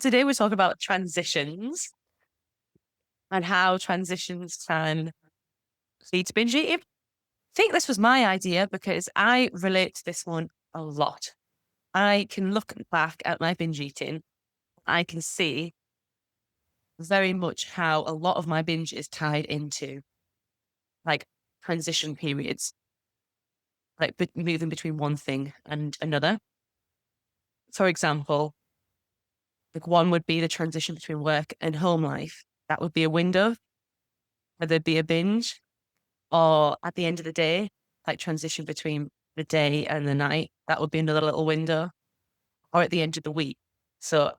Today we're talking about transitions and how transitions can lead to binge eating. I think this was my idea because I relate to this one a lot. I can look back at my binge eating. I can see very much how a lot of my binge is tied into like transition periods, like moving between one thing and another. For example, like one would be the transition between work and home life. That would be a window where there'd be a binge, or at the end of the day, like transition between the day and the night. That would be another little window, or at the end of the week. So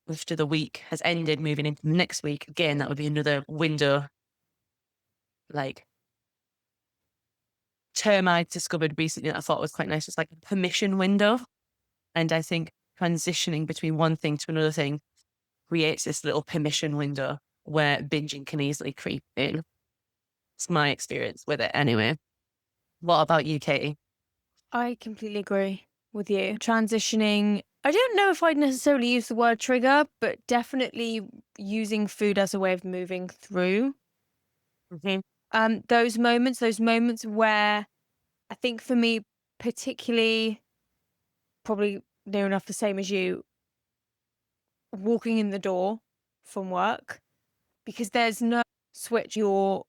after the week has ended, moving into the next week, again, that would be another window. Like term I discovered recently that I thought was quite nice. It's like a permission window. And I think transitioning between one thing to another thing creates this little permission window where binging can easily creep in. It's my experience with it anyway. What about you, Katie? I completely agree with you. Transitioning, I don't know if I'd necessarily use the word trigger, but definitely using food as a way of moving through Mhm. those moments where I think for me, particularly, probably near enough the same as you, walking in the door from work, because there's no switch. You're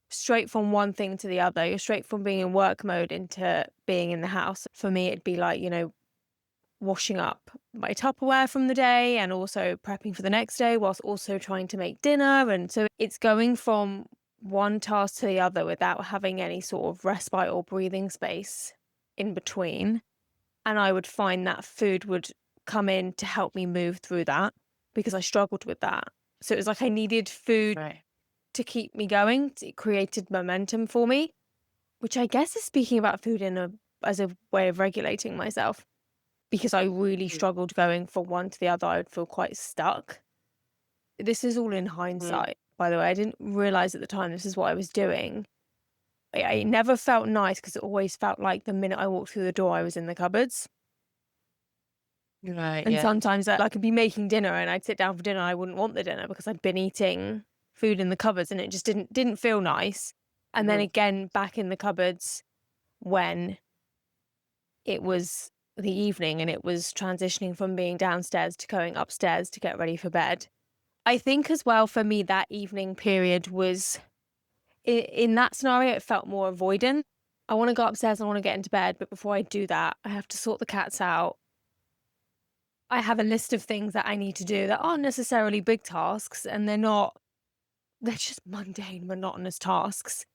straight from one thing to the other. You're straight from being in work mode into being in the house. For me, it'd be like, washing up my Tupperware from the day and also prepping for the next day whilst also trying to make dinner. And so it's going from one task to the other without having any sort of respite or breathing space in between. And I would find that food would come in to help me move through that because I struggled with that. So it was like I needed food Right. to keep me going. It created momentum for me, which I guess is speaking about food as a way of regulating myself because I really struggled going from one to the other. I would feel quite stuck. This is all in Mhm. hindsight, by the way. I didn't realize at the time this is what I was doing. It never felt nice because it always felt like the minute I walked through the door, I was in the cupboards. Right, And yeah. sometimes I could be making dinner and I'd sit down for dinner. I wouldn't want the dinner because I'd been eating food in the cupboards and it just didn't feel nice. And then Mhm. again, back in the cupboards when it was the evening and it was transitioning from being downstairs to going upstairs to get ready for bed. I think as well for me that evening period was in that scenario it felt more avoidant. I want to go upstairs and I want to get into bed, but before I do that, I have to sort the cats out. I have a list of things that I need to do that aren't necessarily big tasks and they're just mundane, monotonous tasks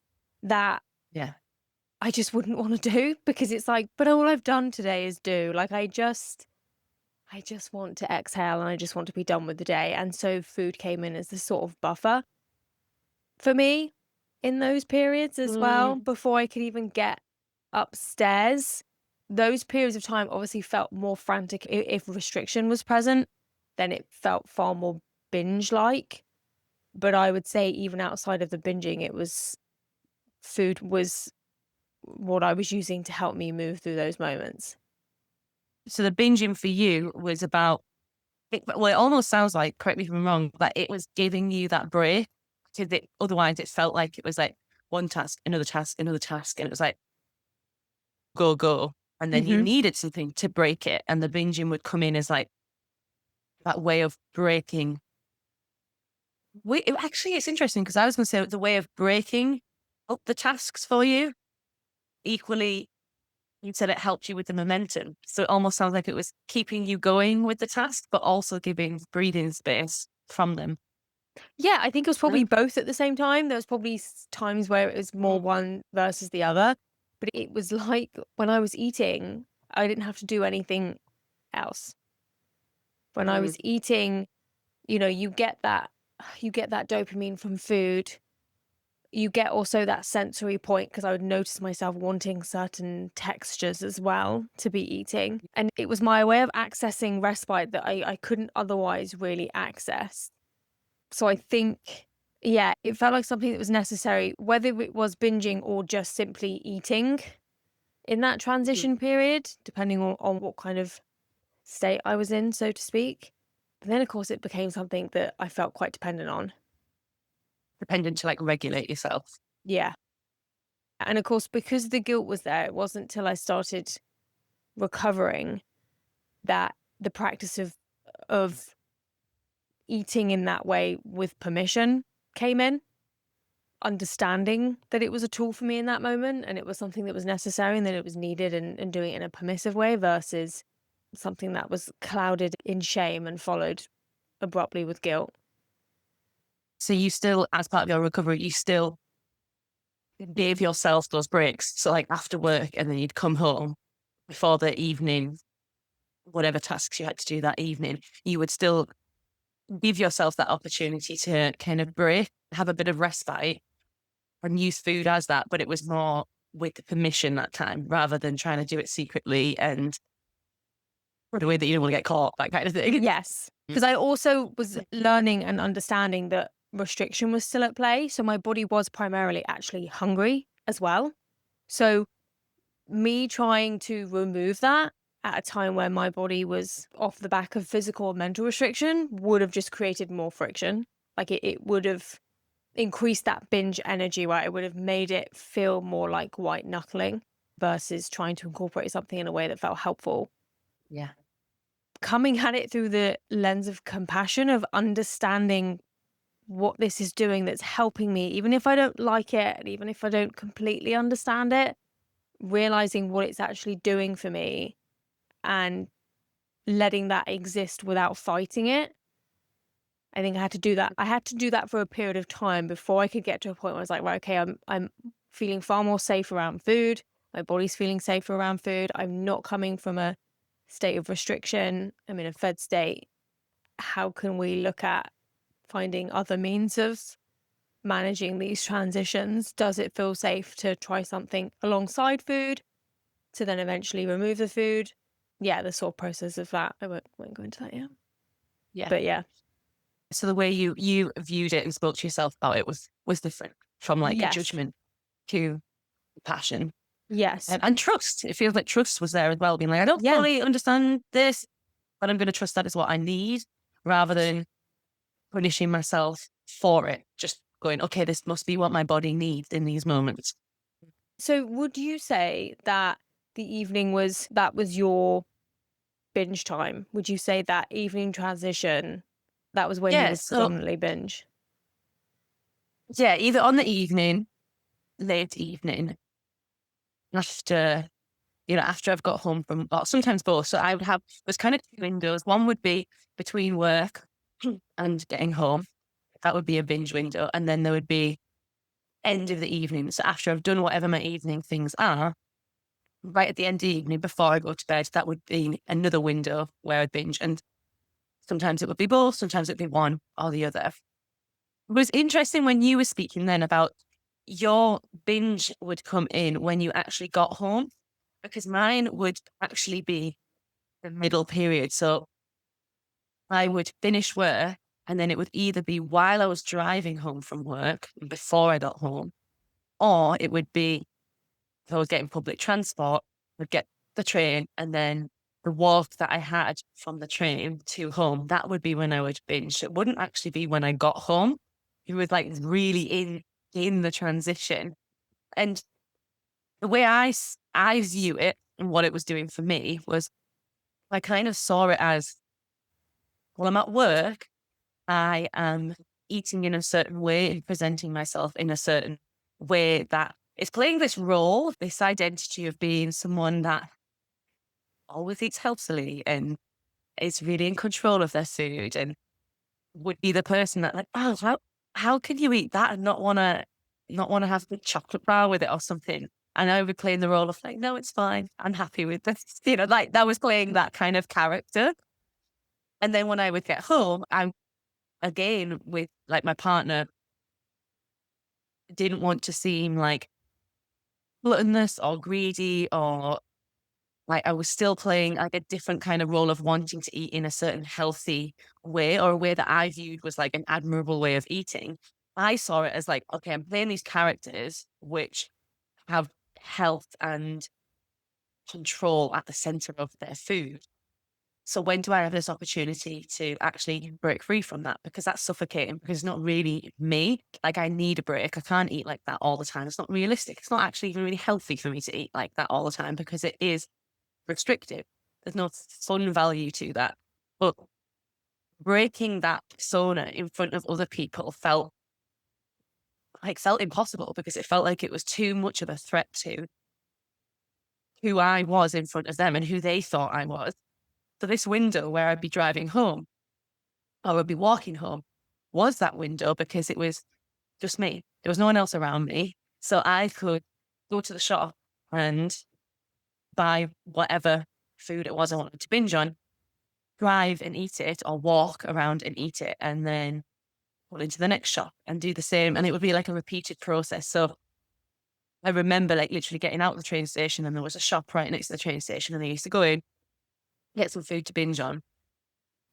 that Yeah. I just wouldn't want to do because it's like, but all I've done today is do. Like I just want to exhale and I just want to be done with the day. And so food came in as this sort of buffer for me in those periods as well, Mm. before I could even get upstairs. Those periods of time obviously felt more frantic. If restriction was present, then it felt far more binge like. But I would say, even outside of the binging, food was what I was using to help me move through those moments. So the binging for you was about well, it almost sounds like, correct me if I'm wrong, that it was giving you that break because otherwise it felt like it was like one task, another task, and it was like go, go. And then you Hmm. needed something to break it. And the binging would come in as like that way of breaking. Actually, it's interesting because I was going to say the way of breaking up the tasks for you. Equally, you said it helped you with the momentum. So it almost sounds like it was keeping you going with the task, but also giving breathing space from them. Yeah, I think it was probably No? both at the same time. There was probably times where it was more Mm. one versus the other, but it was like when I was eating, I didn't have to do anything else. When I Mm. was eating, you get that dopamine from food. You get also that sensory point because I would notice myself wanting certain textures as well to be eating. And it was my way of accessing respite that I couldn't otherwise really access. So I think, yeah, it felt like something that was necessary, whether it was binging or just simply eating in that Mhm. transition period, depending on what kind of state I was in, so to speak. And then, of course, it became something that I felt quite dependent on. Dependent to like regulate yourself. Yeah. And of course, because the guilt was there, it wasn't till I started recovering that the practice of eating in that way with permission came in, understanding that it was a tool for me in that moment and it was something that was necessary and that it was needed, and doing it in a permissive way versus something that was clouded in shame and followed abruptly with guilt. So you still, as part of your recovery, you still gave yourself those breaks. So like after work and then you'd come home before the evening, whatever tasks you had to do that evening, you would still give yourself that opportunity to kind of break, have a bit of respite and use food as that. But it was more with the permission that time rather than trying to do it secretly and the way that you don't want to get caught, that kind of thing. Yes. Because I also was learning and understanding that restriction was still at play. So my body was primarily actually hungry as well. So me trying to remove that at a time where my body was off the back of physical or mental restriction would have just created more friction. Like it would have increased that binge energy, right? It would have made it feel more like white knuckling versus trying to incorporate something in a way that felt helpful. Yeah. Coming at it through the lens of compassion, of understanding what this is doing that's helping me, even if I don't like it, and even if I don't completely understand it, realizing what it's actually doing for me and letting that exist without fighting it. I think I had to do that. I had to do that for a period of time before I could get to a point where I was like, right, okay, I'm feeling far more safe around food. My body's feeling safer around food. I'm not coming from a state of restriction. I'm in a fed state. How can we look at finding other means of managing these transitions? Does it feel safe to try something alongside food to then eventually remove the food? Yeah, the sort of process of that. I won't go into that yet. Yeah. But yeah. So the way you viewed it and spoke to yourself about it was different from like a Yes. judgment to passion Yes. and trust. It feels like trust was there as well, being like, I don't Yeah. fully understand this, but I'm going to trust that is what I need rather than punishing myself for it. Just going, okay, this must be what my body needs in these moments. So would you say that the evening was your binge time? Would you say that evening transition, that was when you Yeah. would So predominantly binge? yeah, either on the evening, late evening, after after I've got home from, or sometimes both. So I would have, there's kind of two windows. One would be between work and getting home. That would be a binge window. And then there would be end of the evening. So after I've done whatever my evening things are, right at the end of the evening before I go to bed, that would be another window where I'd binge. And sometimes it would be both, sometimes it'd be one or the other. It was interesting when you were speaking then about your binge would come in when you actually got home, because mine would actually be the middle period. So I would finish work and then it would either be while I was driving home from work before I got home, or it would be if I was getting public transport, I'd get the train and then the walk that I had from the train to home, that would be when I would binge. It wouldn't actually be when I got home. It was like really in the transition. And the way I view it and what it was doing for me was I kind of saw it as, well, I'm at work, I am eating in a certain way and presenting myself in a certain way that is playing this role, this identity of being someone that always eats healthily and is really in control of their food and would be the person that like, oh, how can you eat that and not want to have the chocolate bar with it or something? And I would be playing the role of like, no, it's fine. I'm happy with this. Like that was playing that kind of character. And then when I would get home, I again with like my partner didn't want to seem like gluttonous or greedy, or like I was still playing like a different kind of role of wanting to eat in a certain healthy way, or a way that I viewed was like an admirable way of eating. I saw it as like, okay, I'm playing these characters which have health and control at the center of their food. So when do I have this opportunity to actually break free from that? Because that's suffocating, because it's not really me. Like, I need a break. I can't eat like that all the time. It's not realistic. It's not actually even really healthy for me to eat like that all the time because it is restrictive. There's no fun value to that. But breaking that persona in front of other people felt impossible because it felt like it was too much of a threat to who I was in front of them and who they thought I was. So this window where I'd be driving home or I'd be walking home was that window because it was just me. There was no one else around me. So I could go to the shop and buy whatever food it was I wanted to binge on, drive and eat it, or walk around and eat it, and then pull into the next shop and do the same. And it would be like a repeated process. So I remember like literally getting out of the train station and there was a shop right next to the train station and I used to go in, get some food to binge on,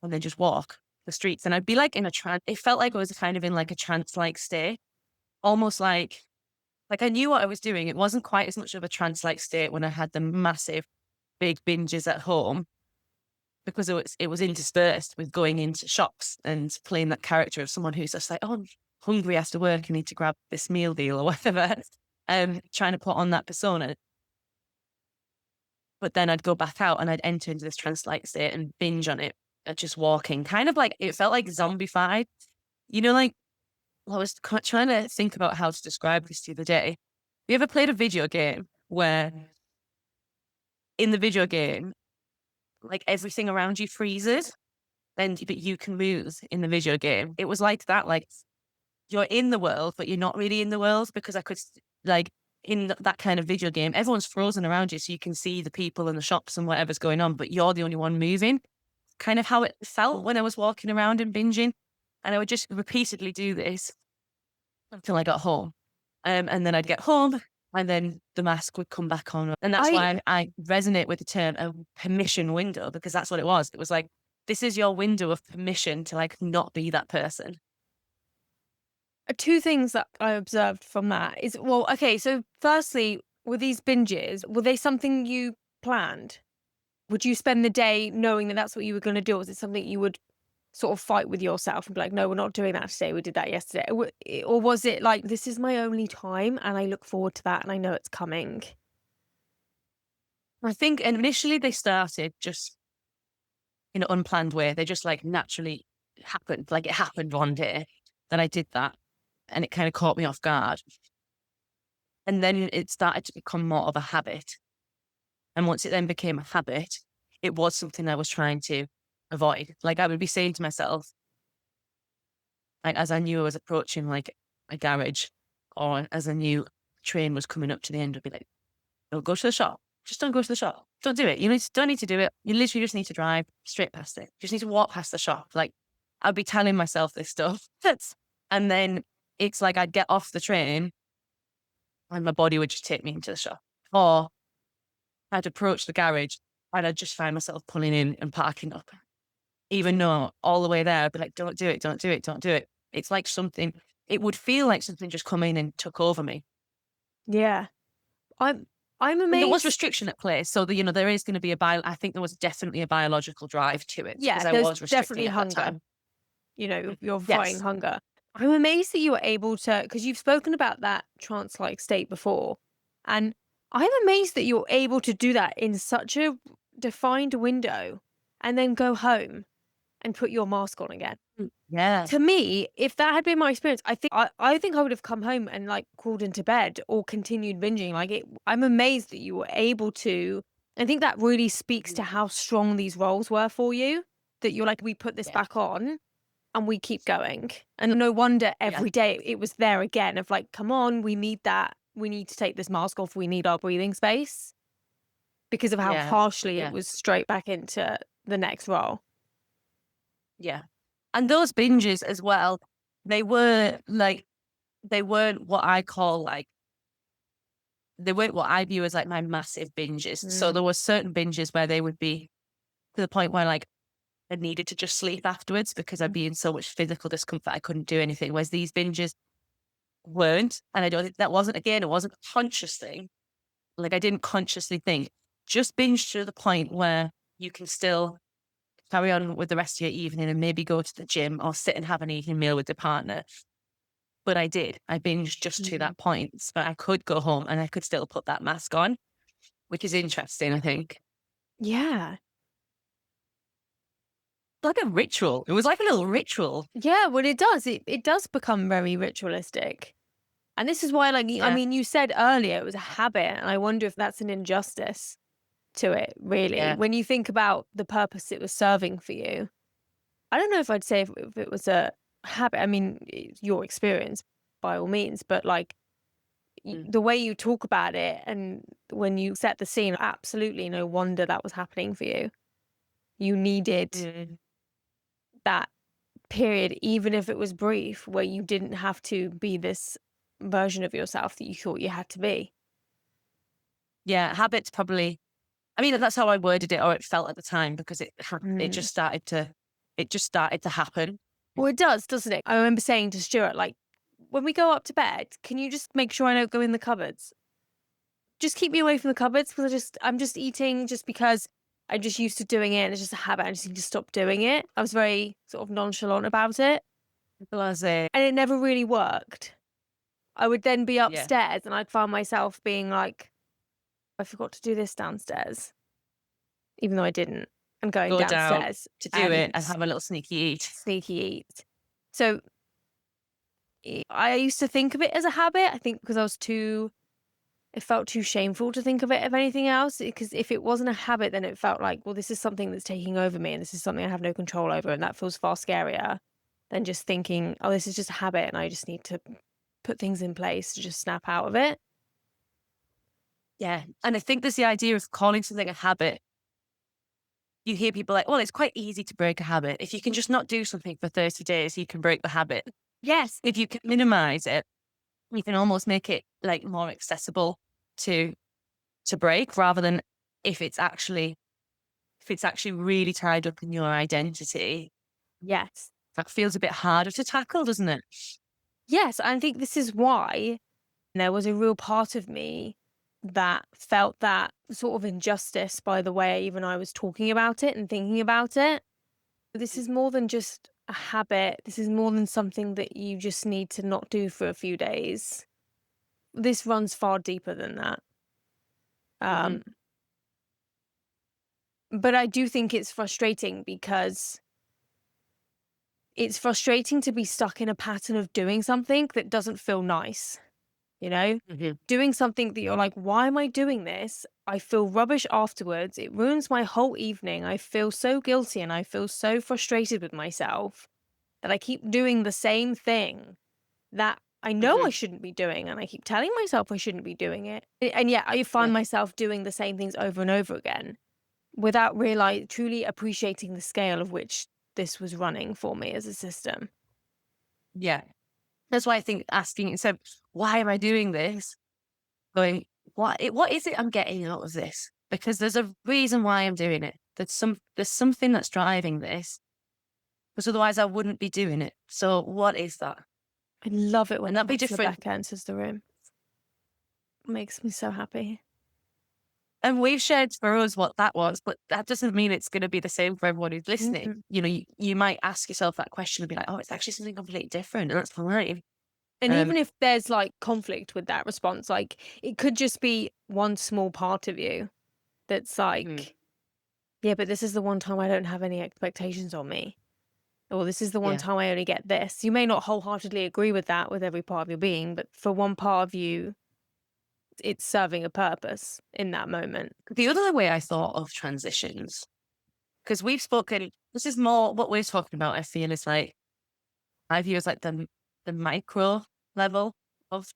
and then just walk the streets. And I'd be like in a trance. It felt like I was kind of in like a trance-like state, almost like I knew what I was doing. It wasn't quite as much of a trance-like state when I had the massive, big binges at home because it was interspersed with going into shops and playing that character of someone who's just like, oh, I'm hungry after work. I need to grab this meal deal or whatever. Trying to put on that persona. But then I'd go back out and I'd enter into this trance-like state and binge on it, just walking. Kind of like it felt like zombified. Like I was trying to think about how to describe this the other day. Have you ever played a video game where in the video game, like everything around you freezes, but you can move in the video game? It was like that. Like you're in the world, but you're not really in the world because like in that kind of video game, everyone's frozen around you, so you can see the people and the shops and whatever's going on, but you're the only one moving. Kind of how it felt when I was walking around and binging, and I would just repeatedly do this until I got home, and then I'd get home, and then the mask would come back on, and that's I why I resonate with the term a permission window because that's what it was. It was like this is your window of permission to like not be that person. two things that I observed from that is, well, okay, so firstly, with these binges, were they something you planned? Would you spend the day knowing that that's what you were going to do? Or was it something you would sort of fight with yourself and be like, no, we're not doing that today. We did that yesterday. Or was it like, this is my only time and I look forward to that and I know it's coming? I think initially they started just in an unplanned way. They just like naturally happened. Like it happened one day that I did that and it kind of caught me off guard. And then it started to become more of a habit. And once it then became a habit, it was something I was trying to avoid. Like I would be saying to myself, like as I knew I was approaching like a garage or as I knew a train was coming up to the end, I'd be like, don't go to the shop. Just don't go to the shop. Don't do it. Don't need to do it. You literally just need to drive straight past it. You just need to walk past the shop. Like I'd be telling myself this stuff. And then it's like I'd get off the train and my body would just take me into the shop. Or I'd approach the garage and I'd just find myself pulling in and parking up. Even though all the way there, I'd be like, don't do it, don't do it, don't do it. It's like it would feel like something just come in and took over me. Yeah. I'm I'm And there was amazed. restriction at play. So, there is going to be I think there was definitely a biological drive to it Yeah, because I there's was restricting definitely at that hunger. time. You're fighting Yes. hunger. I'm amazed that you were able to, because you've spoken about that trance-like state before, and I'm amazed that you're able to do that in such a defined window and then go home and put your mask on again. Yeah. To me, if that had been my experience, I think I would have come home and like crawled into bed or continued binging. I'm amazed that you were able to. I think that really speaks to how strong these roles were for you. That you're like, we put this Yeah. back on and we keep going. And no wonder Yeah. every day it was there again of like, come on, we need that. We need to take this mask off. We need our breathing space because of how Yeah. harshly it Yeah. was straight back into the next role. Yeah. And those binges as well, they were like, they weren't what I call like, they weren't what I view as like my massive binges. So Mm. there were certain binges where they would be to the point where like I needed to just sleep afterwards because I'd be in so much physical discomfort I couldn't do anything. Whereas these binges weren't. And I don't think that wasn't, again, it wasn't a conscious thing. Like I didn't consciously think, just binge to the point where you can still carry on with the rest of your evening and maybe go to the gym or sit and have an evening meal with the partner. But I did. I binged just to Mhm. that point. But I could go home and I could still put that mask on, which is interesting, I think. Yeah. Like a ritual. It was like a little ritual. Yeah, well, it does. It does become very ritualistic. And this is why, like, I Yeah. mean, you said earlier it was a habit, and I wonder if that's an injustice to it, really. Yeah. When you think about the purpose it was serving for you, I don't know if I'd say if it was a habit. I mean, it's your experience by all means, but like Mm. the way you talk about it and when you set the scene, absolutely no wonder that was happening for you. You needed Mm. that period, even if it was brief, where you didn't have to be this version of yourself that you thought you had to be. Yeah. Habits probably, I mean, that's how I worded it or it felt at the time because it Mm. just started to, it just started to happen. Well, it does, doesn't it? I remember saying to Stuart, like, when we go up to bed, can you just make sure I don't go in the cupboards? Just keep me away from the cupboards because I'm just eating just because I'm just used to doing it and it's just a habit. I just need to stop doing it. I was very sort of nonchalant about it Blase. and it never really worked. I would then be Yeah. upstairs and I'd find myself being like, I forgot to do this downstairs, even though I didn't, and going Go down downstairs to do it and and have a little sneaky eat. sneaky eat. So I used to think of it as a habit. I think because I was too it felt too shameful to think of it of anything else. Because if it wasn't a habit, then it felt like, well, this is something that's taking over me and this is something I have no control over. And that feels far scarier than just thinking, oh, this is just a habit and I just need to put things in place to just snap out of it. Yeah. And I think there's the idea of calling something a habit. You hear people like, well, it's quite easy to break a habit. If you can just not do something for 30 days, you can break the habit. Yes. If you can minimize it, you can almost make it like more accessible to break rather than if it's actually really tied up in your identity, Yes. that feels a bit harder to tackle, doesn't it? Yes. I think this is why there was a real part of me that felt that sort of injustice by the way even I was talking about it and thinking about it. This is more than just a habit. This is more than something that you just need to not do for a few days. This runs far deeper than that. Hmm. Um, but I do think it's frustrating because it's frustrating to be stuck in a pattern of doing something that doesn't feel nice, you know? Hmm. Doing something that you're like, why am I doing this? I feel rubbish afterwards. It ruins my whole evening. I feel so guilty and I feel so frustrated with myself that I keep doing the same thing that I know Hmm. I shouldn't be doing, and I keep telling myself I shouldn't be doing it. And yet I Yeah. find myself doing the same things over and over again without truly appreciating the scale of which this was running for me as a system. Yeah. That's why I think asking instead, why am I doing this? Going, what is it I'm getting out of this? Because there's a reason why I'm doing it. There's something that's driving this. Because otherwise I wouldn't be doing it. So what is that? I love it when And that'd be Miss different. Rebecca enters the room. It makes me so happy. And we've shared for us what that was, but that doesn't mean it's going to be the same for everyone who's listening. Mhm. You know, you might ask yourself that question and be like, oh, it's actually something completely different. And that's fine. And Um, even if there's like conflict with that response, like it could just be one small part of you that's mhm, like, yeah, but this is the one time I don't have any expectations on me. Or this is the one yeah. time I only get this. You may not wholeheartedly agree with that with every part of your being, but for one part of you, it's serving a purpose in that moment. The other way I thought of transitions, because we've spoken, this is more what we're talking about, I feel is like, I view as like the micro level of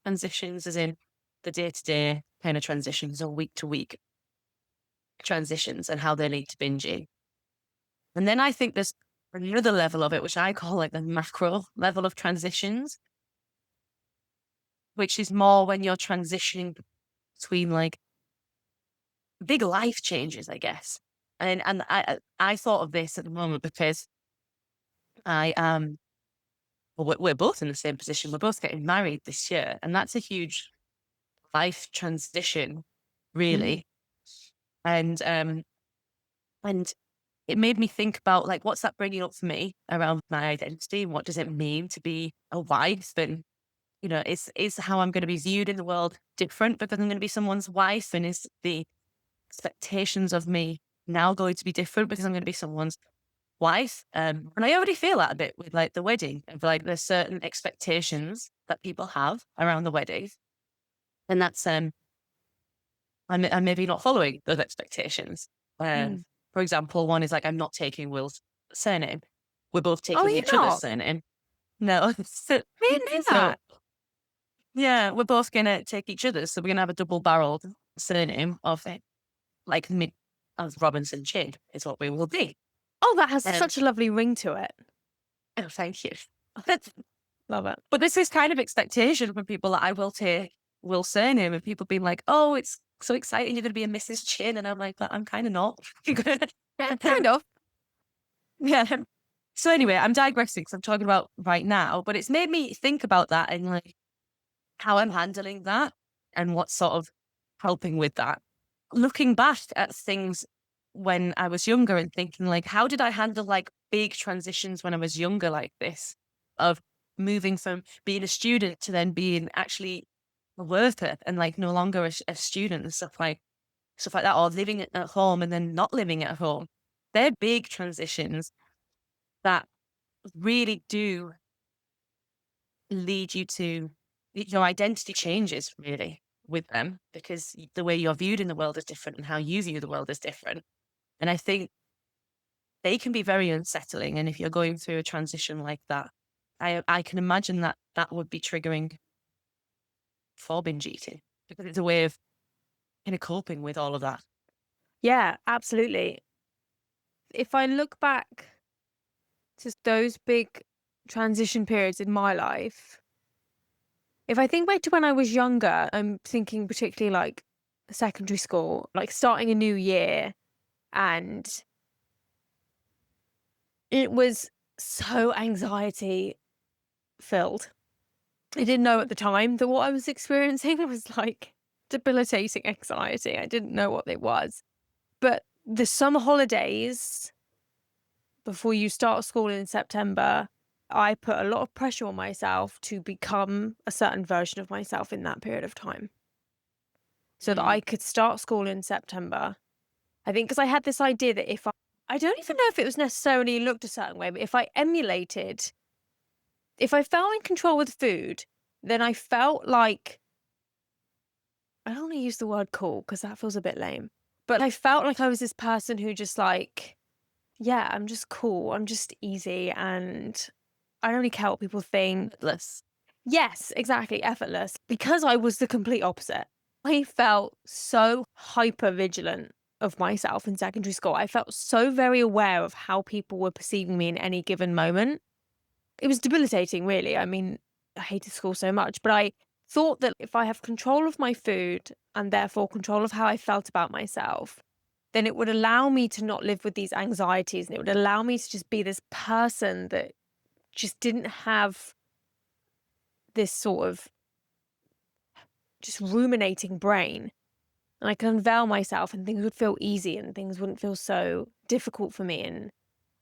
transitions, as in the day to day kind of transitions or week to week transitions and how they lead to binging. And then I think there's another level of it, which I call like the macro level of transitions, which is more when you're transitioning between like big life changes, I guess. And I thought of this at the moment because I well, we're both in the same position. We're both getting married this year, and that's a huge life transition, Mm. really. And it made me think about like, what's that bringing up for me around my identity? What does it mean to be a wife? And, is how I'm going to be viewed in the world different because I'm going to be someone's wife? And is the expectations of me now going to be different because I'm going to be someone's wife? And I already feel that a bit with like the wedding of like there's certain expectations that people have around the wedding. And that's, I'm maybe not following those expectations. Mm. For example, one is like, I'm not taking Will's surname. We're both Oh, taking you're each other's not? surname. No. I didn't know So that. yeah, we're both going to take each other's. So we're going to have a double barreled surname of it, like mid as Robinson Chin is what we will be. Oh, that has Um, such a lovely ring to it. oh, thank you. Love it. But this is kind of expectation from people that I will take Will's surname, and people being like, oh, it's so exciting. You're going to be a Mrs. Chin. And I'm like, but I'm kind of not. Kind of. Yeah. So anyway, I'm digressing because I'm talking about right now, but it's made me think about that and like how I'm handling that and what's sort of helping with that. Looking back at things when I was younger and thinking like, how did I handle like big transitions when I was younger like this of moving from being a student to then being actually a worker and like no longer a student and stuff like that, or living at home and then not living at home. They're big transitions that really do lead you to your identity changes really with them because the way you're viewed in the world is different and how you view the world is different. And I think they can be very unsettling. And if you're going through a transition like that, I can imagine that that would be triggering for binge eating because it's a way of kind of coping with all of that. Yeah, absolutely. If I look back to those big transition periods in my life, if I think back to when I was younger, I'm thinking particularly like secondary school, like starting a new year, and it was so anxiety filled. I didn't know at the time that what I was experiencing was like debilitating anxiety. I didn't know what it was. But the summer holidays before you start school in September, I put a lot of pressure on myself to become a certain version of myself in that period of time so that I Mm. could start school in September. I think because I had this idea that I don't even know if it was necessarily looked a certain way, but if I emulated, if I felt in control with food, then I felt like, I don't want to use the word cool because that feels a bit lame, but I felt like I was this person who just like, yeah, I'm just cool. I'm just easy and I don't really care what people think. Less. Yes, exactly. Effortless. Because I was the complete opposite. I felt so hyper vigilant of myself in secondary school. I felt so very aware of how people were perceiving me in any given moment. It was debilitating, really. I mean, I hated school so much, but I thought that if I have control of my food and therefore control of how I felt about myself, then it would allow me to not live with these anxieties and it would allow me to just be this person that just didn't have this sort of just ruminating brain. And I could unveil myself and things would feel easy and things wouldn't feel so difficult for me. And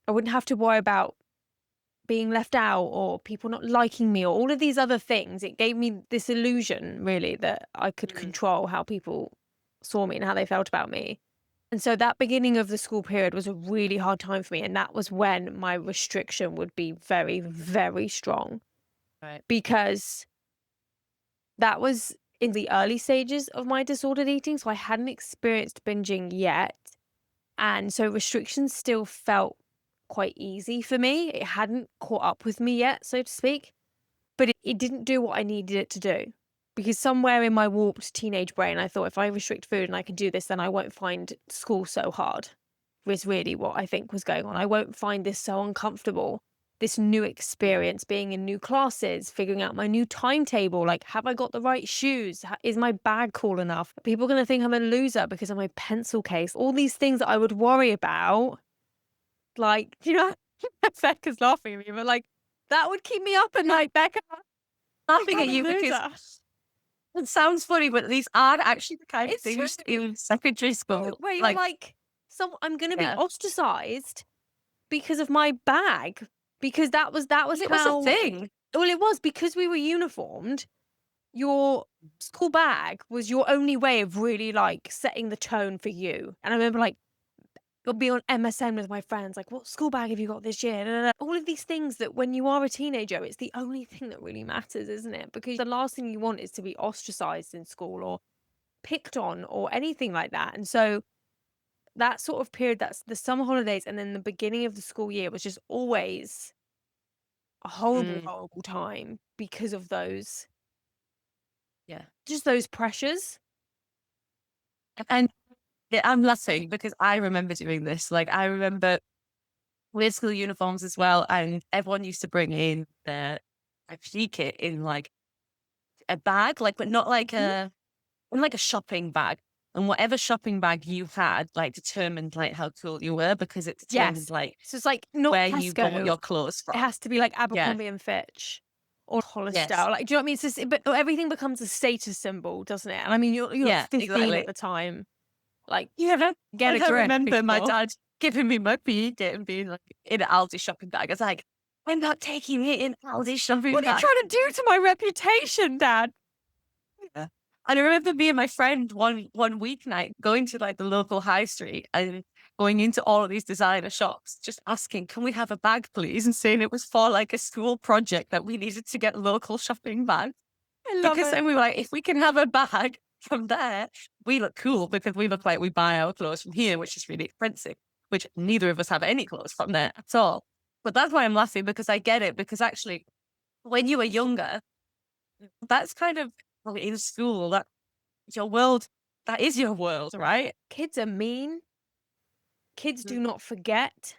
I wouldn't have to worry about being left out or people not liking me or all of these other things. It gave me this illusion, really, that I could Mm. control how people saw me and how they felt about me. And so that beginning of the school period was a really hard time for me. And that was when my restriction would be very, very strong Right. because that was in the early stages of my disordered eating. So I hadn't experienced binging yet. And so restrictions still felt quite easy for me. It hadn't caught up with me yet, so to speak. But it didn't do what I needed it to do. Because somewhere in my warped teenage brain, I thought if I restrict food and I can do this, then I won't find school so hard. Was really what I think was going on. I won't find this so uncomfortable. This new experience, being in new classes, figuring out my new timetable. Like, have I got the right shoes? Is my bag cool enough? Are people going to think I'm a loser because of my pencil case? All these things that I would worry about. Like, Becca's laughing at me, but like, that would keep me up at night, Becca. Laughing I'm at a you because loser. it sounds funny, but these are actually the kind of It's true. things in secondary school. Where you're Like, like, I'm going to be Yeah. ostracized because of my bag, because that was It was a how, thing. well, it was because we were uniformed. Your school bag was your only way of really, like, setting the tone for you. And I remember, like, I'll be on MSN with my friends, like, "What school bag have you got this year?" Da, da, da. All of these things that when you are a teenager, it's the only thing that really matters, isn't it? Because the last thing you want is to be ostracized in school or picked on or anything like that. And so that sort of period, that's the summer holidays and then the beginning of the school year, was just always a horrible, Mm, horrible time because of those, yeah. just those pressures. And yeah, I'm laughing because I remember doing this. Like, I remember we had school uniforms as well, and everyone used to bring in their PE kit in like a bag, like, but not like Mhm. a shopping bag. And whatever shopping bag you had, like, determined like how cool you were because it determined Yes. like So it's like not where you bought Tesco. your clothes It from. has to be like Yeah. Abercrombie& and Fitch or Hollister. Yes. Like, do you know what I mean? It's just, but everything becomes a status symbol, doesn't it? And I mean, you're like Yeah. 15 at Exactly. the time. Like, Yeah. get a And I grip, remember my people. dad giving me my PE kit and being like in an Aldi shopping bag. I was like, I'm not taking it in Aldi shopping What are you bag. trying to do to my reputation, Dad? Yeah. And I remember me and my friend one weeknight going to like the local high street and going into all of these designer shops, just asking, "Can we have a bag, please?" And saying it was for like a school project that we needed to get local shopping bags. I love Because it. then we were like, if we can have a bag from there, we look cool because we look like we buy our clothes from here, which is really expensive. Which neither of us have any clothes from there at all. But that's why I'm laughing because I get it. Because actually, when you were younger, that's kind of well, in school that your world, that is your world, right? Kids are mean. Kids Mhm. do not forget.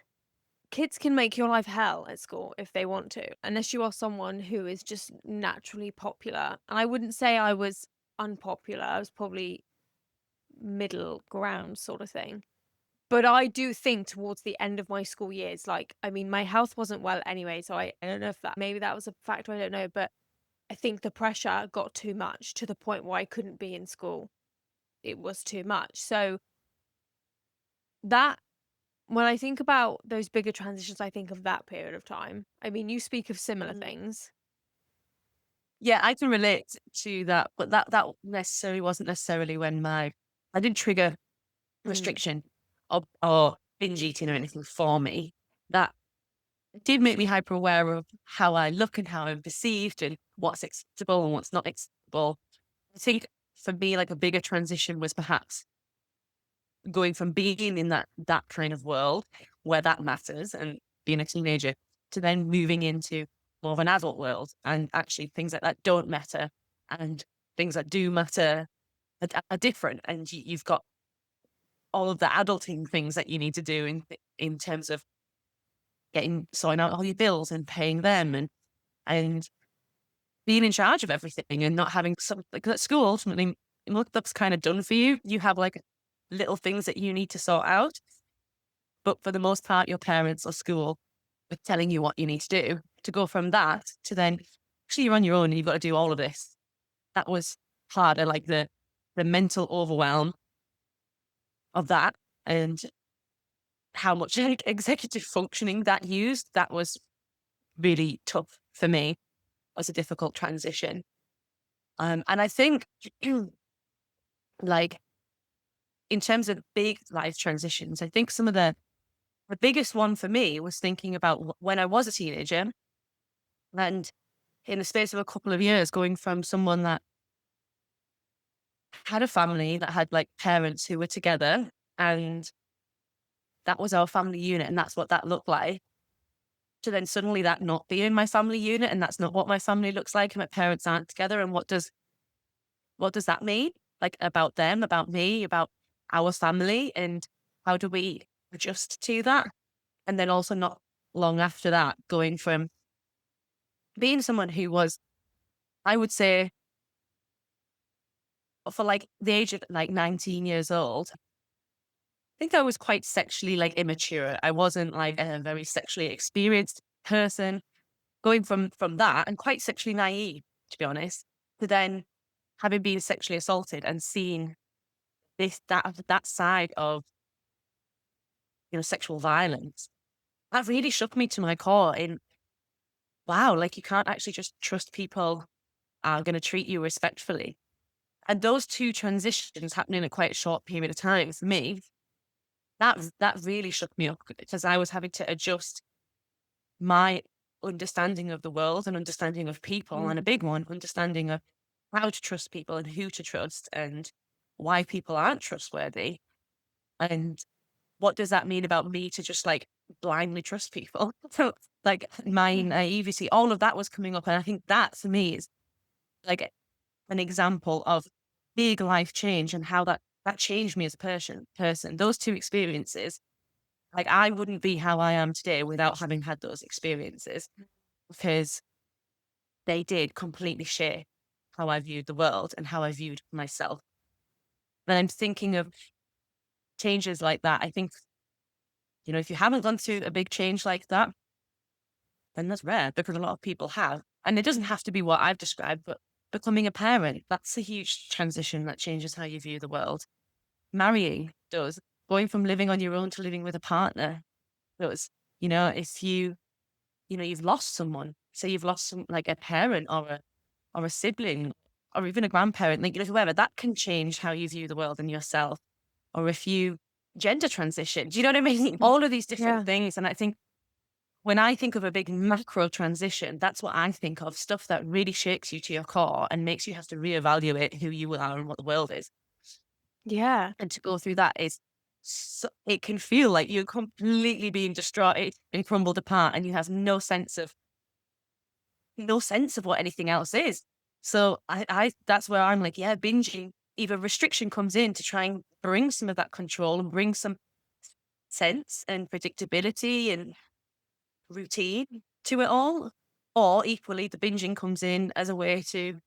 Kids can make your life hell at school if they want to, unless you are someone who is just naturally popular. And I wouldn't say I was unpopular. I was probably middle ground sort of thing. But I do think towards the end of my school years, like, I mean, my health wasn't well anyway, so I don't know if that, maybe that was a factor, I don't know, but I think the pressure got too much to the point where I couldn't be in school. It was too much. So that, when I think about those bigger transitions, I think of that period of time. I mean, you speak of similar Mhm. things. Yeah, I can relate to that, but that necessarily wasn't necessarily when I didn't trigger Mm. restriction or binge eating or anything for me. That did make me hyper aware of how I look and how I'm perceived and what's acceptable and what's not acceptable. I think for me, like a bigger transition was perhaps going from being in that kind of world where that matters and being a teenager to then moving into more of an adult world and actually things like that don't matter and things that do matter are different and you've got all of the adulting things that you need to do in terms of getting sorting out all your bills and paying them and being in charge of everything and not having some like at school ultimately look that's kind of done for you. You have like little things that you need to sort out. But for the most part, your parents or school are telling you what you need to do. To go from that to then actually you're on your own and you've got to do all of this. That was harder, like the mental overwhelm of that and how much like, executive functioning that used. That was really tough for me as a difficult transition. And I think like in terms of big life transitions, I think some of the biggest one for me was thinking about when I was a teenager and in the space of a couple of years, going from someone that had a family that had like parents who were together and that was our family unit and that's what that looked like, to then suddenly that not being my family unit and that's not what my family looks like and my parents aren't together. And what does that mean? Like about them, about me, about our family and how do we adjust to that? And then also not long after that, going from being someone who was, I would say, for like the age of like 19 years old, I think I was quite sexually like immature. I wasn't like a very sexually experienced person. Going from that and quite sexually naive, to be honest, to then having been sexually assaulted and seeing that side of sexual violence, that really shook me to my core in, wow, like you can't actually just trust people are going to treat you respectfully. And those two transitions happening in a quite short period of time for me, that really shook me up because I was having to adjust my understanding of the world and understanding of people, and a Mm. big one, understanding of how to trust people and who to trust and why people aren't trustworthy. And what does that mean about me to just like blindly trust people? So like my Yeah. naivety, all of that was coming up. And I think that for me is like an example of big life change and how that changed me as a person. Those two experiences, like I wouldn't be how I am today without having had those experiences because they did completely shape how I viewed the world and how I viewed myself. And I'm thinking of changes like that. I think, if you haven't gone through a big change like that, then that's rare because a lot of people have. And it doesn't have to be what I've described, but becoming a parent, that's a huge transition that changes how you view the world. Marrying does. Going from living on your own to living with a partner does. If you've lost someone, say you've lost like a parent or a sibling or even a grandparent, like whoever, that can change how you view the world and yourself. Or if you gender transition, do you know what I mean? All of these different Yeah. things. And I think when I think of a big macro transition, that's what I think of, stuff that really shakes you to your core and makes you have to reevaluate who you are and what the world is. Yeah. And to go through that is, it can feel like you're completely being destroyed and crumbled apart and you have no sense of what anything else is. So that's where I'm like, yeah, binging, either restriction comes in to try and bring some of that control and bring some sense and predictability and routine to it all. Or equally, the binging comes in as a way to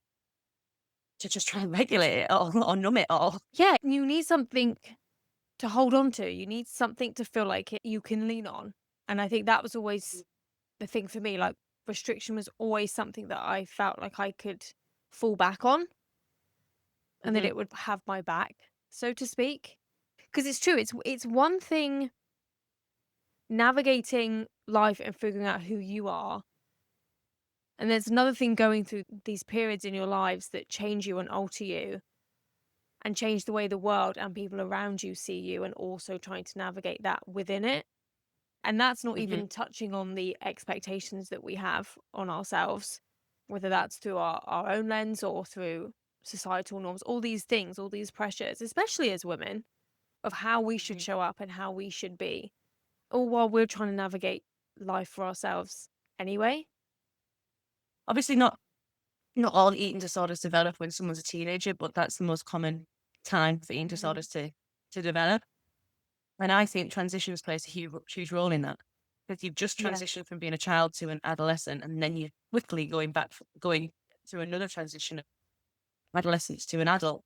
just try and regulate it all or numb it all. Yeah. You need something to hold on to. You need something to feel like you can lean on. And I think that was always the thing for me. Like, restriction was always something that I felt like I could fall back on and that Hmm. it would have my back, so to speak. Because it's true. It's one thing navigating life and figuring out who you are. And there's another thing going through these periods in your lives that change you and alter you and change the way the world and people around you see you, and also trying to navigate that within it. And that's not Hmm. even touching on the expectations that we have on ourselves, whether that's through our own lens or through societal norms, all these things, all these pressures, especially as women, of how we should Hmm. show up and how we should be, all while we're trying to navigate life for ourselves anyway. Obviously, not all eating disorders develop when someone's a teenager, but that's the most common time for eating Mhm. disorders to develop. And I think transitions plays a huge role in that because you've just Yeah. transitioned from being a child to an adolescent, and then you're quickly going through another transition of adolescence to an adult.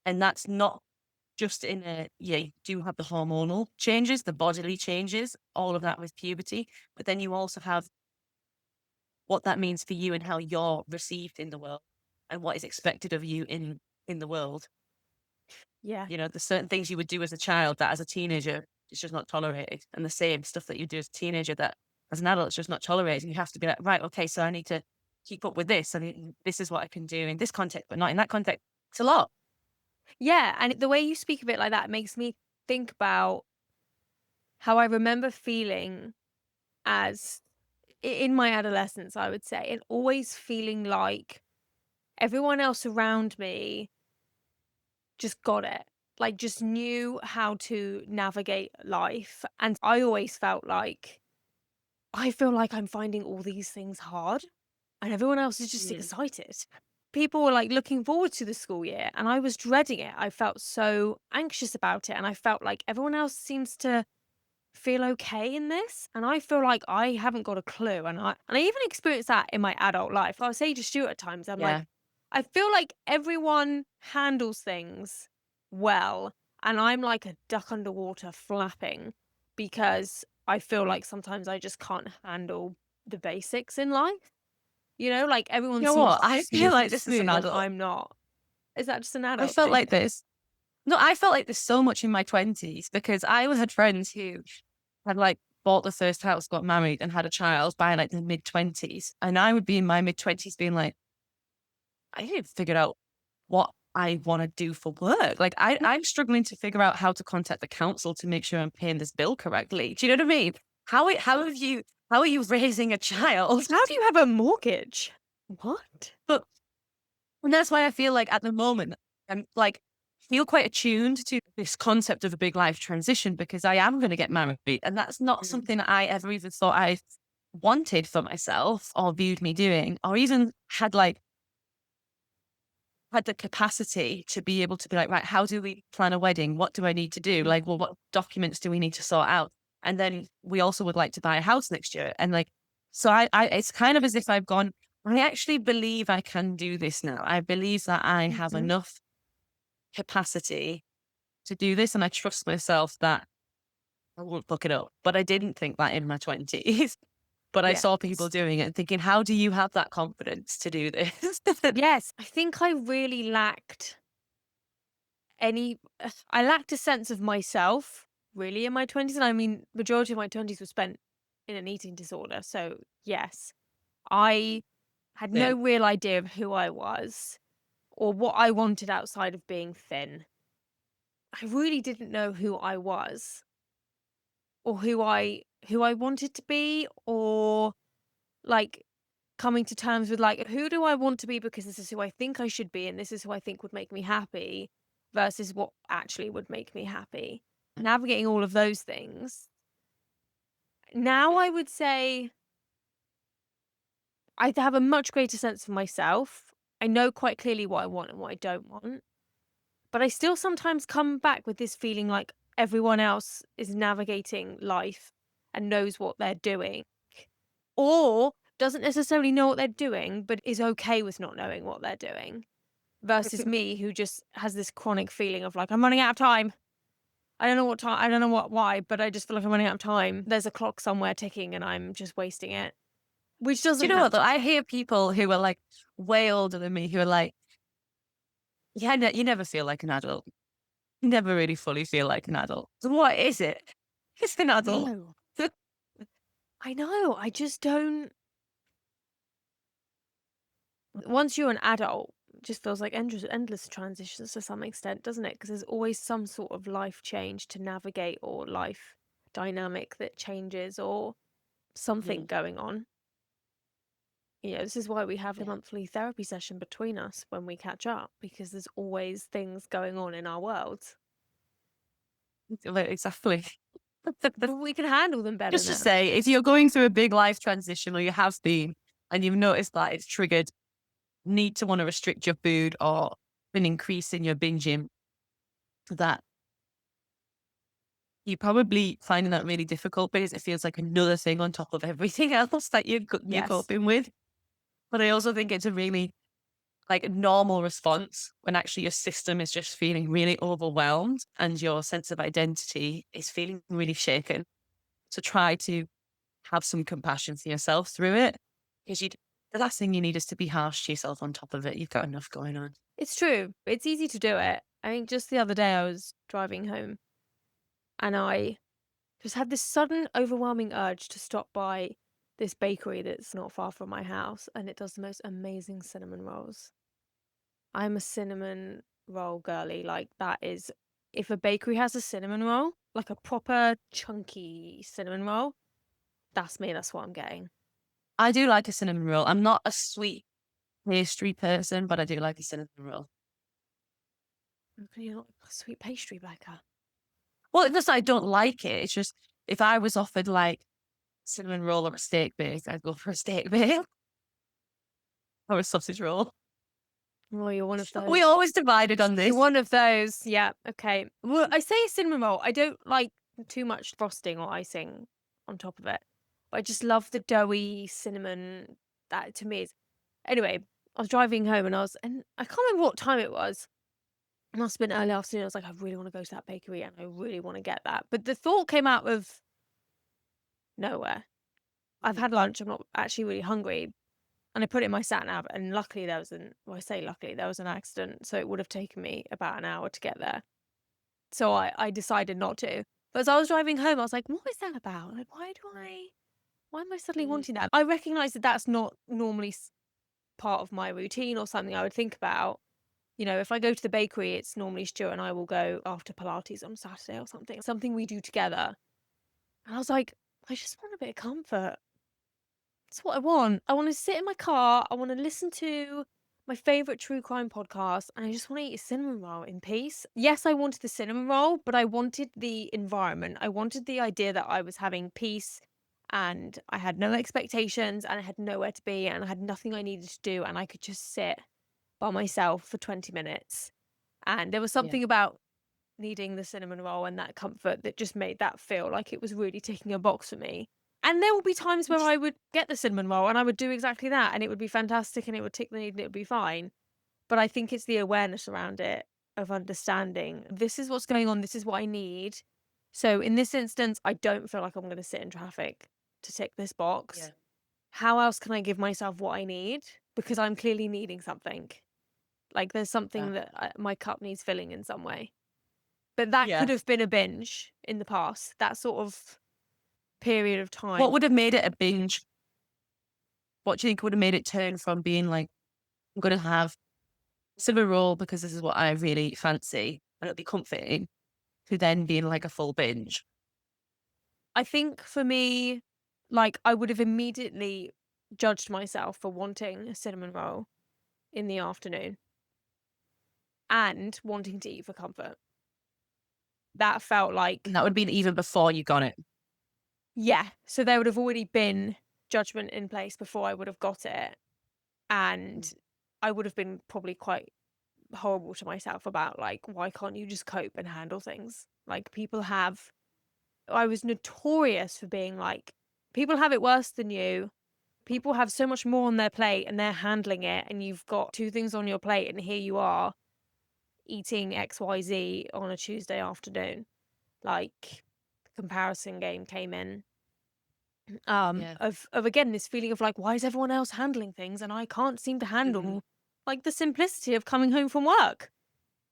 And that's not just you do have the hormonal changes, the bodily changes, all of that with puberty, but then you also have what that means for you and how you're received in the world and what is expected of you in the world. Yeah. There's certain things you would do as a child that as a teenager it's just not tolerated. And the same stuff that you do as a teenager that as an adult it's just not tolerated. And you have to be like, right, okay, so I need to keep up with this. And this is what I can do in this context, but not in that context. It's a lot. Yeah. And the way you speak of it like that makes me think about how I remember feeling as in my adolescence, I would say, and always feeling like everyone else around me just got it, like just knew how to navigate life. And I always felt like I feel like I'm finding all these things hard and everyone else is just Mm. excited. People were like looking forward to the school year and I was dreading it. I felt so anxious about it and I felt like everyone else seems to feel okay in this, and I feel like I haven't got a clue, and I even experienced that in my adult life. I say to Stuart at times, I'm like, Yeah. I feel like everyone handles things well, and I'm like a duck underwater flapping because I feel like sometimes I just can't handle the basics in life. Like everyone You know seems what? I feel smooth like and this is an smooth, and adult. I'm not. Is that just an I adult felt thing? like this. No, I felt like this so much in my 20s because I had friends who had like bought the first house, got married, and had a child by like the mid 20s. And I would be in my mid 20s being like, I haven't figured out what I want to do for work. Like I'm struggling to figure out how to contact the council to make sure I'm paying this bill correctly. Do you know what I mean? How are you raising a child? How do you have a mortgage? What? But and that's why I feel like at the moment I'm like feel quite attuned to this concept of a big life transition because I am going to get married, and that's not Mm. something that I ever even thought I wanted for myself or viewed me doing, or even had the capacity to be able to be like, right, how do we plan a wedding? What do I need to do? Like, well, what documents do we need to sort out? And then we also would like to buy a house next year. And like, so it's kind of as if I've gone, I actually believe I can do this now. I believe that I have Mhm. enough capacity to do this. And I trust myself that I won't fuck it up. But I didn't think that in my 20s. But I Yes. saw people doing it and thinking, how do you have that confidence to do this? Yes, I think I really lacked any I lacked a sense of myself really in my 20s, and I mean majority of my 20s were spent in an eating disorder. So, yes, I had no Same. real idea of who I was or what I wanted outside of being thin. I really didn't know who I was or who I wanted to be, or like coming to terms with like who do I want to be because this is who I think I should be and this is who I think would make me happy versus what actually would make me happy. Navigating all of those things. Now I would say I have a much greater sense of myself. I know quite clearly what I want and what I don't want. But I still sometimes come back with this feeling like everyone else is navigating life and knows what they're doing, or doesn't necessarily know what they're doing, but is okay with not knowing what they're doing, versus me, who just has this chronic feeling of like, I'm running out of time. I don't know what time, I don't know why, but I just feel like I'm running out of time. There's a clock somewhere ticking and I'm just wasting it, which Do you doesn't know what help. though? I hear people who are like way older than me who are like, yeah, you never feel like an adult. You never really fully feel like an adult. So what is it? It's an adult. No, I know. I just don't. Once you're an adult, it just feels like endless transitions to some extent, doesn't it? Because there's always some sort of life change to navigate or life dynamic that changes or something Mhm. going on. This is why we have a Yeah, monthly therapy session between us when we catch up, because there's always things going on in our worlds. exactly. But we can handle them better Just to now. say, if you're going through a big life transition or you have been, and you've noticed that it's triggered need to want to restrict your food or an increase in your binging, that you're probably finding that really difficult because it feels like another thing on top of everything else that you're Yes. coping with. But I also think it's a really like normal response when actually your system is just feeling really overwhelmed and your sense of identity is feeling really shaken. So try to have some compassion for yourself through it because the last thing you need is to be harsh to yourself on top of it. You've got enough going on. It's true. It's easy to do it. I think just the other day I was driving home and I just had this sudden overwhelming urge to stop by this bakery that's not far from my house, and it does the most amazing cinnamon rolls. I'm a cinnamon roll girly. Like, that is, if a bakery has a cinnamon roll, like a proper chunky cinnamon roll, that's me. That's what I'm getting. I do like a cinnamon roll. I'm not a sweet pastry person, but I do like a cinnamon roll. You're not a sweet pastry baker. Well, it's not that I don't like it. It's just if I was offered like cinnamon roll or a steak bake, I'd go for a steak bake or a sausage roll. Well, you're one of We those. always divided on You're this. one of those. Yeah. Okay. Well, I say a cinnamon roll. I don't like too much frosting or icing on top of it. But I just love the doughy cinnamon. That to me is. Anyway, I was driving home and I can't remember what time it was. It must have been early afternoon. I was like, I really want to go to that bakery and I really want to get that. But the thought came out of nowhere. I've had lunch. I'm not actually really hungry. And I put it in my sat nav. And luckily there was I say luckily, there was an accident. So it would have taken me about an hour to get there. So I decided not to. But as I was driving home, I was like, what is that about? Like, why am I suddenly Mm. wanting that? I recognize that that's not normally part of my routine or something I would think about. You know, if I go to the bakery, it's normally Stuart and I will go after Pilates on Saturday or something we do together. And I was like, I just want a bit of comfort. That's what I want. I want to sit in my car. I want to listen to my favorite true crime podcast, and I just want to eat a cinnamon roll in peace. Yes, I wanted the cinnamon roll, but I wanted the environment. I wanted the idea that I was having peace and I had no expectations and I had nowhere to be and I had nothing I needed to do and I could just sit by myself for 20 minutes. And there was Yeah. something about needing the cinnamon roll and that comfort that just made that feel like it was really ticking a box for me. And there will be times where I would get the cinnamon roll and I would do exactly that and it would be fantastic and it would tick the need and it would be fine. But I think it's the awareness around it of understanding this is what's going on, this is what I need. So in this instance, I don't feel like I'm going to sit in traffic to tick this box. Yeah. How else can I give myself what I need? Because I'm clearly needing something. Like there's Yeah. something that my cup needs filling in some way. But that could Yeah. have been a binge in the past, that sort of period of What time. would have made it a binge? What do you think would have made it turn from being like, I'm going to have cinnamon roll because this is what I really fancy and it'll be comforting, to then being like a full binge? I think for me, like, I would have immediately judged myself for wanting a cinnamon roll in the afternoon and wanting to eat for comfort. That felt And like, that would have been even before you got it. yeah. So there would have already been judgment in place before I would have got it. And Mm. I would have been probably quite horrible to myself about, like, why can't you just cope and handle things? Like, people have, I was notorious for being like, people have it worse than you. People have so much more on their plate and they're handling it, and you've got two things on your plate, and here you are eating XYZ on a Tuesday afternoon. Like, comparison game came in. Yeah. Of again this feeling of like, why is everyone else handling things and I can't seem to Mhm. handle like the simplicity of coming home from work.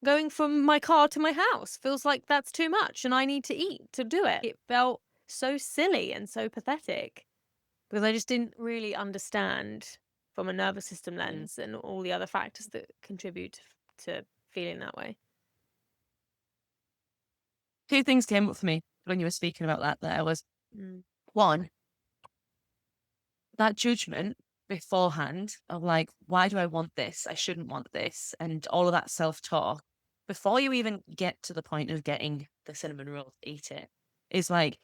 Going from my car to my house feels like that's too much and I need to eat to do it. It felt so silly and so pathetic because I just didn't really understand from a nervous system Mm. lens and all the other factors that contribute to feeling that way. Two things came up for me when you were speaking about that. There was Mm. one, that judgment beforehand of like, why do I want this? I shouldn't want this. And all of that self talk before you even get to the point of getting the cinnamon roll to eat it is like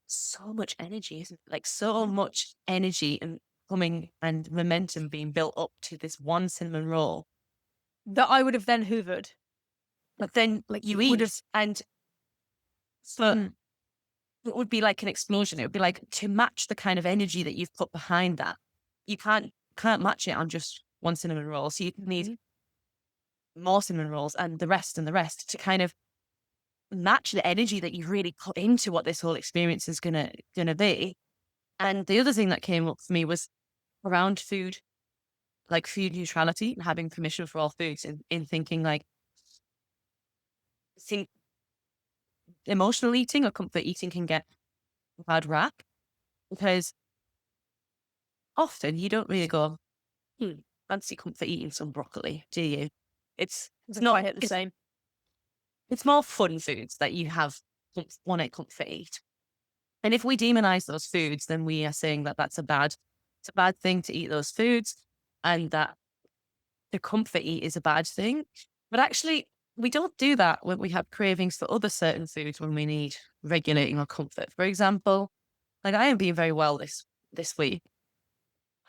so much energy, isn't it? Like so much energy and coming and momentum being built up to this one cinnamon roll. That I would have then hoovered. But then Like you would have. eat and so Mm. it would be like an explosion. It would be like to match the kind of energy that you've put behind that. You can't match it on just one cinnamon roll. So you need Mhm. more cinnamon rolls and the rest to kind of match the energy that you've really put into what this whole experience is gonna be. And the other thing that came up for me was around food, like food neutrality and having permission for all foods in thinking like think emotional eating or comfort eating can get a bad rap because often you don't really go, fancy comfort eating some broccoli, do you? It's Doesn't quite not hit the same. it's more fun foods that you have want to comfort eat. And if we demonize those foods, then we are saying that it's a bad thing to eat those foods and that the comfort eat is a bad thing. But actually, we don't do that when we have cravings for other certain foods when we need regulating our comfort. For example, like I am being very well this week,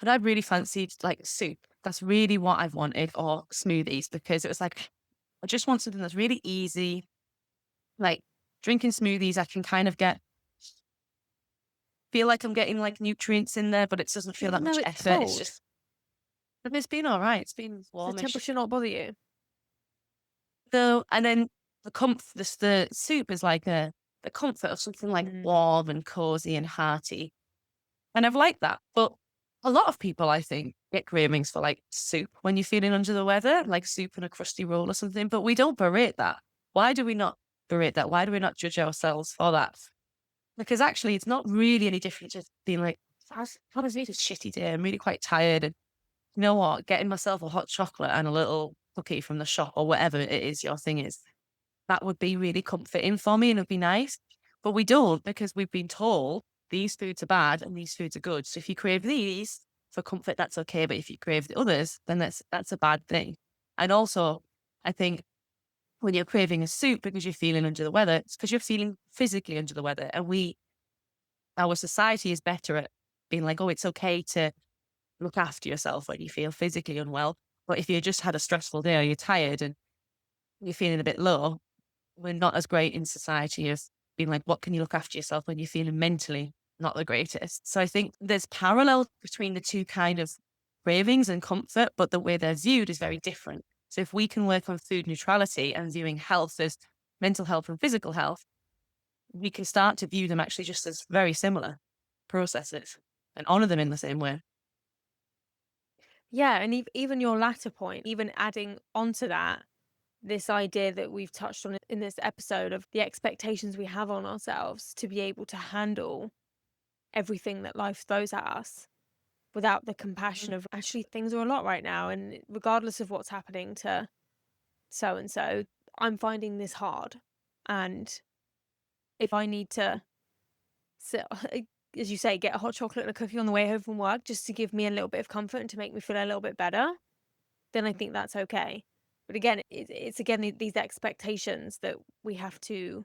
and I really fancied like soup. That's really what I've wanted, or smoothies, because it was like I just want something that's really easy. Like drinking smoothies, I can kind of feel like I'm getting like nutrients in there, but it doesn't feel that Even though much it's effort. It's cold, just, but it's been all right. It's been does the warmish. temperature not bother you? So, and then the soup is like the comfort of something like Mm. warm and cozy and hearty. And I've liked that. But a lot of people, I think, get cravings for like soup when you're feeling under the weather, like soup and a crusty roll or something. But we don't berate that. Why do we not berate that? Why do we not judge ourselves for that? Because actually, it's not really any different just being like, "What is it? A shitty day. I'm really quite tired. And you know what? Getting myself a hot chocolate and a little cookie from the shop or whatever it is your thing is, that would be really comforting for me and it'd be nice. But we don't because we've been told these foods are bad and these foods are good. So if you crave these for comfort, that's okay. But if you crave the others, then that's a bad thing. And also, I think when you're craving a soup because you're feeling under the weather, it's because you're feeling physically under the weather. And our society is better at being like, oh, it's okay to look after yourself when you feel physically unwell. But if you just had a stressful day or you're tired and you're feeling a bit low, we're not as great in society as being like, what can you look after yourself when you're feeling mentally not the greatest? So I think there's parallel between the two kind of cravings and comfort, but the way they're viewed is very different. So if we can work on food neutrality and viewing health as mental health and physical health, we can start to view them actually just as very similar processes and honor them in the same way. Yeah, and even your latter point, even adding onto that, this idea that we've touched on in this episode of the expectations we have on ourselves to be able to handle everything that life throws at us without the compassion of actually things are a lot right now. And regardless of what's happening to so and so, I'm finding this hard. And if I need to sit, as you say, get a hot chocolate and a cookie on the way home from work just to give me a little bit of comfort and to make me feel a little bit better, then I think that's okay. But again, it's again these expectations that we have to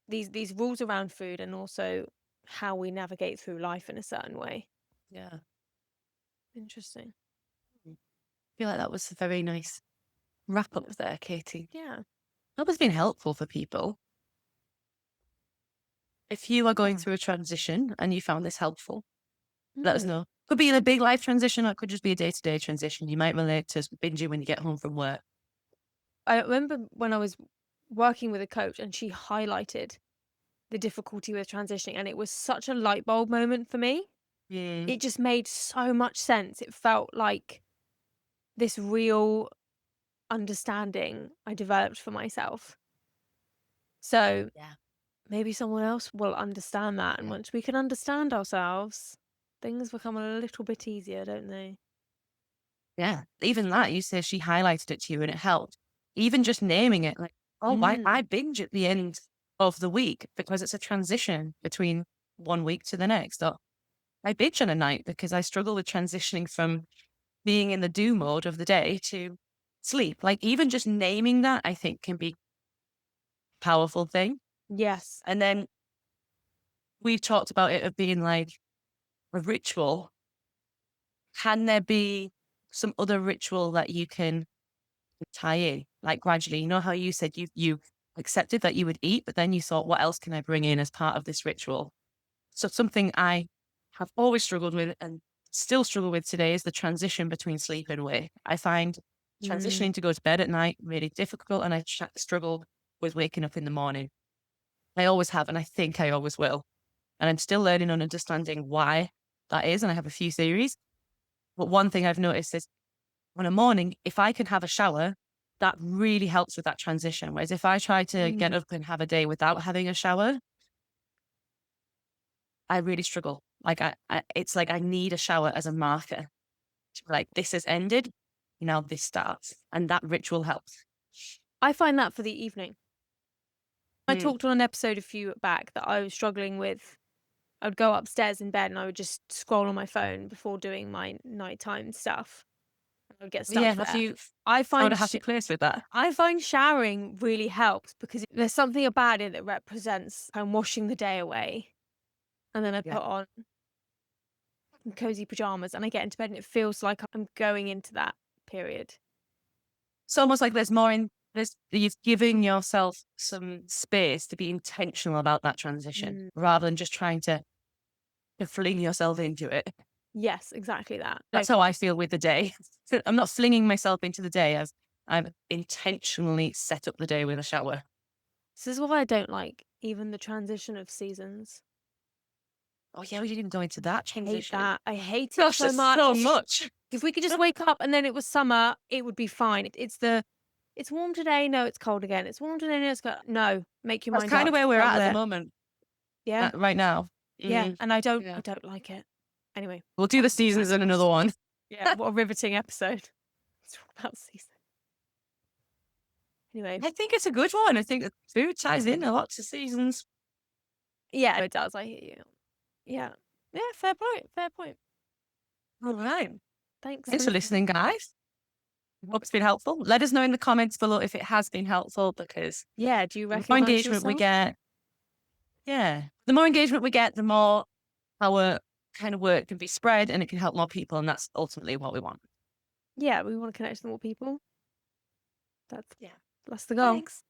these rules around food and also how we navigate through life in a certain way. Yeah. Interesting. I feel like that was a very nice wrap up there, Katie. Yeah. Hope it's been helpful for people. If you are going Yeah. through a transition and you found this helpful, let us Mm. know. Could be in a big life transition or it could just be a day-to-day transition. You might relate to binging when you get home from work. I remember when I was working with a coach and she highlighted the difficulty with transitioning, and it was such a light bulb moment for me. Mm, It just made so much sense. It felt like this real understanding I developed for myself. So yeah. maybe someone else will understand that. And Yeah. once we can understand ourselves, things become a little bit easier, don't they? Yeah. Even that, you say she highlighted it to you and it helped. Even just naming it, like, oh, why Mm. I binge at the end of the week because it's a transition between one week to the next. Or I binge on a night because I struggle with transitioning from being in the do mode of the day to sleep. Like even just naming that, I think can be a powerful thing. Yes. And then we've talked about it of being like a ritual. Can there be some other ritual that you can tie in, like gradually? You know how you said you accepted that you would eat, but then you thought, what else can I bring in as part of this ritual? So something I have always struggled with and still struggle with today is the transition between sleep and wake. I find Mm. transitioning to go to bed at night really difficult, and I struggle with waking up in the morning. I always have, and I think I always will. And I'm still learning and understanding why that is. And I have a few theories. But one thing I've noticed is on a morning, if I can have a shower, that really helps with that transition. Whereas if I try to get Mm. up and have a day without having a shower, I really struggle. Like it's like I need a shower as a marker. Like this has ended, now this starts, and that ritual helps. I find that for the evening. I Mm. talked on an episode a few back that I was struggling with. I would go upstairs in bed and I would just scroll on my phone before doing my nighttime stuff. I would get stuck Yeah, have there. you I found find a happy place with that? I find showering really helps because there's something about it that represents I'm washing the day away. And then I Yeah. put on cozy pajamas and I get into bed and it feels like I'm going into that period. It's almost like there's more in this. You're giving yourself some space to be intentional about that transition Mm. rather than just trying to fling yourself into it. Yes, exactly that. That's Like, how I feel with the day. So I'm not flinging myself into the day as I've intentionally set up the day with a shower. this is why I don't like even the transition of seasons. Oh yeah, we didn't even go into that Hate transition. that. I hate it Gosh, so there's so much. much. If we could just wake up and then it was summer, it would be fine. It's the It's warm today. No, it's cold again. It's warm today. No, it's cold. No, make your That's mind kind of up. where we're That was at the it. moment, Yeah, right now. yeah. And I Yeah. don't like it. Anyway, We'll do the seasons in another one. yeah. What a riveting episode. It's all about season. Anyway, I think it's a good one. I think that food ties in a lot to seasons. yeah, it does. I hear you. Yeah, yeah. Fair point. Fair point. All right. Thanks Thanks for for listening. listening, guys. Hope it's been helpful. Let us know in the comments below if it has been helpful, because Yeah. Do you the more recognise engagement we yourself? get, the more engagement we get, the more our kind of work can be spread and it can help more people. And that's ultimately what we want. Yeah, we want to connect with more people. That's Yeah. that's the goal. Thanks.